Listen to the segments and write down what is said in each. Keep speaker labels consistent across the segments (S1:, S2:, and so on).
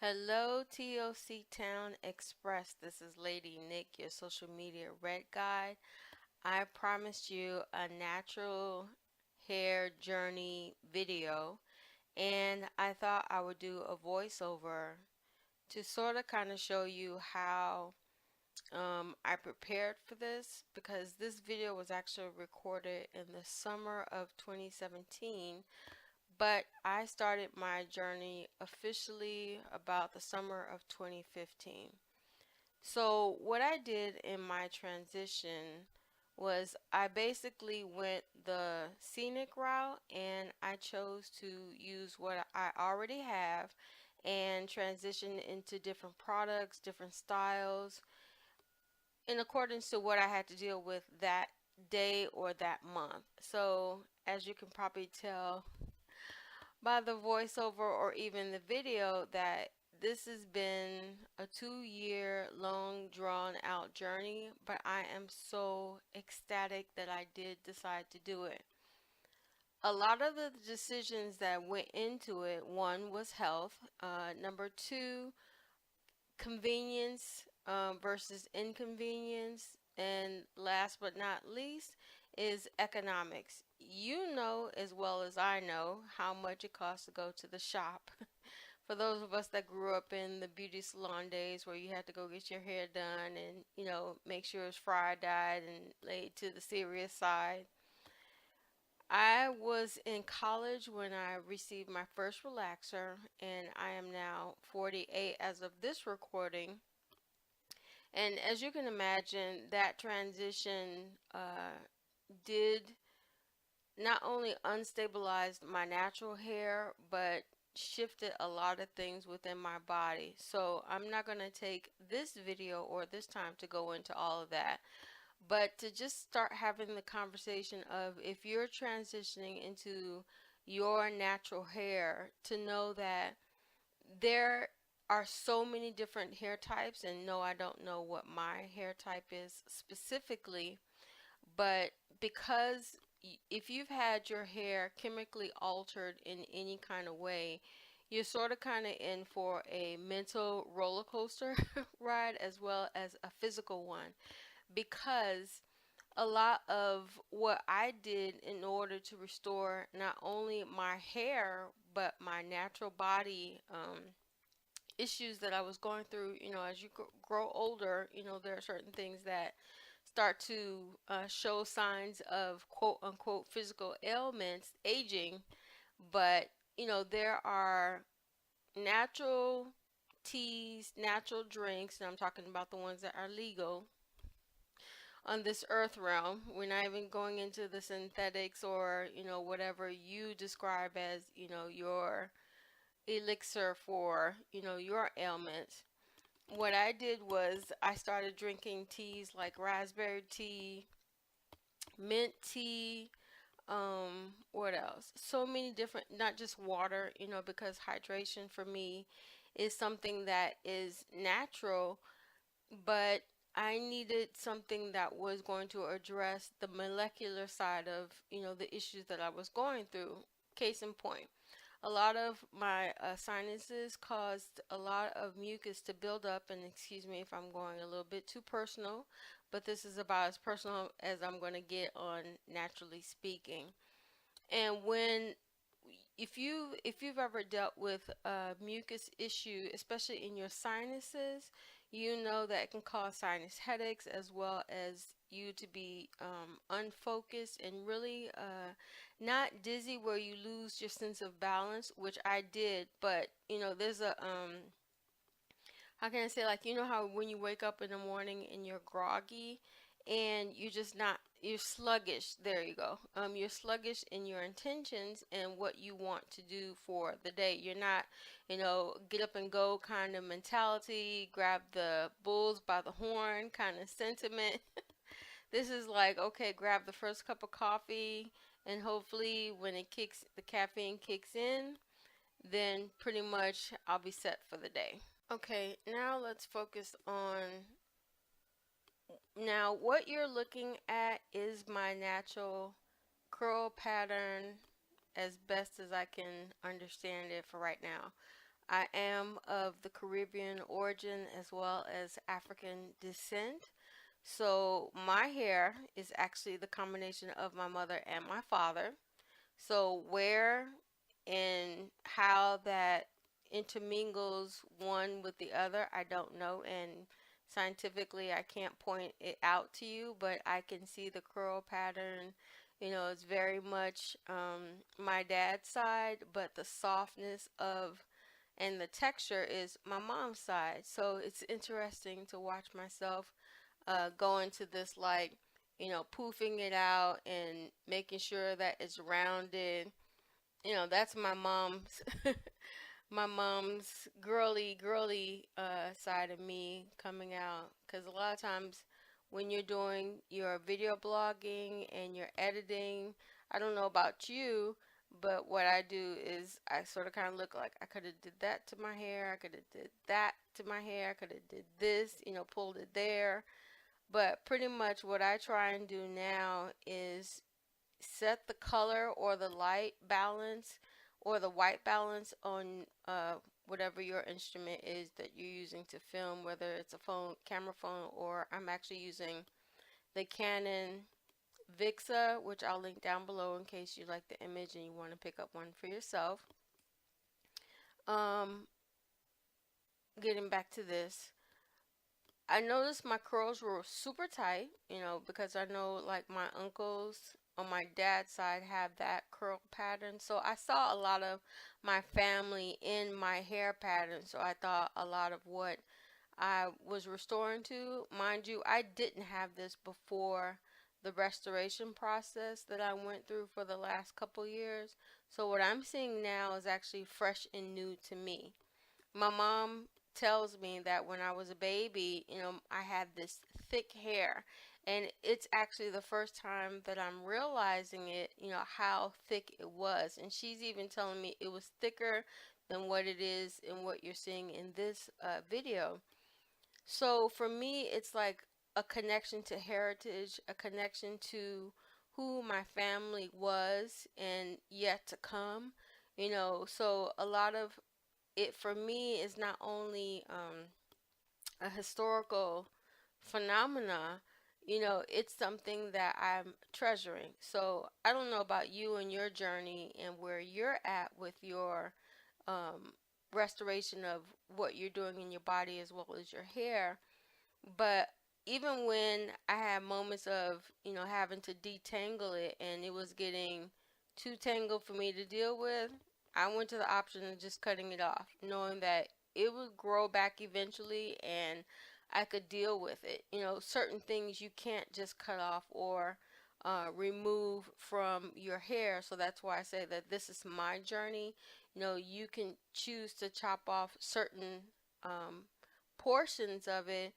S1: Hello, TOC Town Express. This is Lady Nick, your social media red guide. I promised you a natural hair journey video, and I thought I would do a voiceover to sort of kind of show you how I prepared for this because this video was actually recorded in the summer of 2017, but I started my journey officially about the summer of 2015. So, what I did in my transition was I basically went the scenic route and I chose to use what I already have and transition into different products, different styles, in accordance to what I had to deal with that day or that month. So, as you can probably tell by the voiceover or even the video, that this has been a 2 year long drawn out journey, but I am so ecstatic that I did decide to do it. A lot of the decisions that went into it, one was health, number two, convenience versus inconvenience, and last but not least is economics. You know as well as I know how much it costs to go to the shop. For those of us that grew up in the beauty salon days where you had to go get your hair done and, make sure it's fry dyed and laid to the serious side. I was in college when I received my first relaxer, and I am now 48 as of this recording. And as you can imagine, that transition did not only unstabilize my natural hair, but shifted a lot of things within my body. So I'm not going to take this video or this time to go into all of that, but to just start having the conversation of if you're transitioning into your natural hair, to know that there are so many different hair types. And no, I don't know what my hair type is specifically, but because if you've had your hair chemically altered in any kind of way, you're sort of kind of in for a mental roller coaster ride as well as a physical one, because a lot of what I did in order to restore not only my hair but my natural body issues that I was going through, as you grow older, there are certain things that start to show signs of quote unquote physical ailments, aging. But, there are natural teas, natural drinks, and I'm talking about the ones that are legal on this earth realm. We're not even going into the synthetics or, whatever you describe as, your elixir for, your ailments. What I did was I started drinking teas like raspberry tea, mint tea, what else? So many different, not just water, because hydration for me is something that is natural, but I needed something that was going to address the molecular side of, the issues that I was going through. Case in point, a lot of my sinuses caused a lot of mucus to build up, and excuse me if I'm going a little bit too personal, but this is about as personal as I'm going to get on naturally speaking. And when if you've ever dealt with a mucus issue, especially in your sinuses, you know that it can cause sinus headaches as well as you to be unfocused and really not dizzy where you lose your sense of balance, which I did. But there's a how can I say, like, how when you wake up in the morning and you're groggy and you're just not, you're sluggish. There you go. You're sluggish in your intentions and what you want to do for the day. You're not, get up and go kind of mentality, grab the bulls by the horn kind of sentiment. This is like, okay, grab the first cup of coffee, and hopefully when the caffeine kicks in, then pretty much I'll be set for the day. Okay, now let's focus on, now what you're looking at is my natural curl pattern as best as I can understand it for right now. I am of the Caribbean origin as well as African descent. So my hair is actually the combination of my mother and my father. So where and how that intermingles one with the other, I don't know. And scientifically, I can't point it out to you, but I can see the curl pattern. It's very much my dad's side, but the softness of and the texture is my mom's side. So it's interesting to watch myself go into this, like, poofing it out and making sure that it's rounded. That's my mom's my mom's girly side of me coming out, because a lot of times when you're doing your video blogging and you're editing, I don't know about you, but what I do is I sort of kind of look like I could have did that to my hair, I could have did that to my hair, I could have did this, pulled it there. But pretty much what I try and do now is set the color or the light balance or the white balance on whatever your instrument is that you're using to film, whether it's a phone, camera phone, or I'm actually using the Canon Vixa, which I'll link down below in case you like the image and you want to pick up one for yourself. Um, Getting back to this, I noticed my curls were super tight, because I know like my uncles on my dad's side have that curl pattern. So I saw a lot of my family in my hair pattern. So I thought a lot of what I was restoring to, mind you, I didn't have this before the restoration process that I went through for the last couple years. So what I'm seeing now is actually fresh and new to me. My mom tells me that when I was a baby, I had this thick hair. And it's actually the first time that I'm realizing it, how thick it was. And she's even telling me it was thicker than what it is and what you're seeing in this video. So for me, it's like a connection to heritage, a connection to who my family was and yet to come. So a lot of it for me is not only a historical phenomena, it's something that I'm treasuring. So I don't know about you and your journey and where you're at with your um, restoration of what you're doing in your body as well as your hair. But even when I had moments of, having to detangle it and it was getting too tangled for me to deal with, I went to the option of just cutting it off, knowing that it would grow back eventually and I could deal with it. Certain things you can't just cut off or remove from your hair. So that's why I say that this is my journey. You can choose to chop off certain um, portions of it,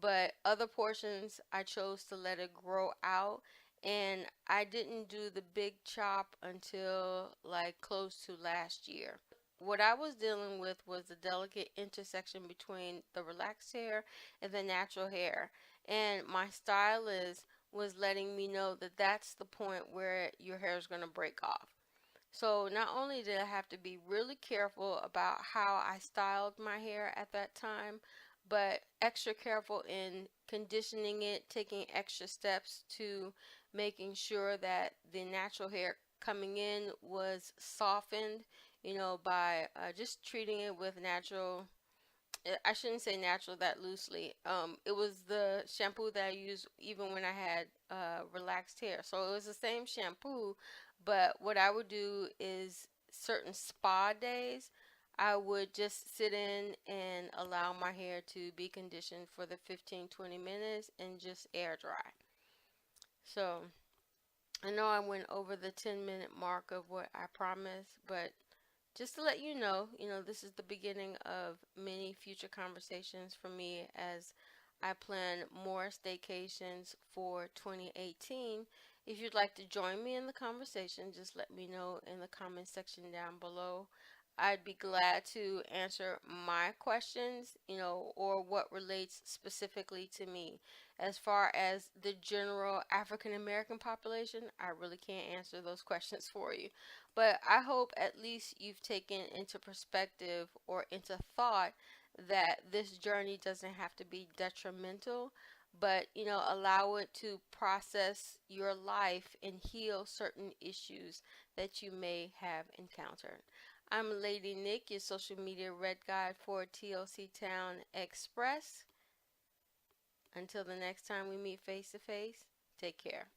S1: but other portions I chose to let it grow out. And I didn't do the big chop until like close to last year. What I was dealing with was the delicate intersection between the relaxed hair and the natural hair. And my stylist was letting me know that that's the point where your hair is going to break off. So not only did I have to be really careful about how I styled my hair at that time, but extra careful in conditioning it, taking extra steps to making sure that the natural hair coming in was softened, by just treating it with natural. I shouldn't say natural that loosely. It was the shampoo that I used even when I had relaxed hair. So it was the same shampoo, but what I would do is certain spa days, I would just sit in and allow my hair to be conditioned for the 15-20 minutes and just air dry. So I know I went over the 10-minute mark of what I promised, but just to let you know, this is the beginning of many future conversations for me as I plan more staycations for 2018. If you'd like to join me in the conversation, just let me know in the comment section down below. I'd be glad to answer my questions, or what relates specifically to me. As far as the general African American population, I really can't answer those questions for you. But I hope at least you've taken into perspective or into thought that this journey doesn't have to be detrimental, but allow it to process your life and heal certain issues that you may have encountered. I'm Lady Nick, your social media red guide for TLC Town Express. Until the next time we meet face to face, take care.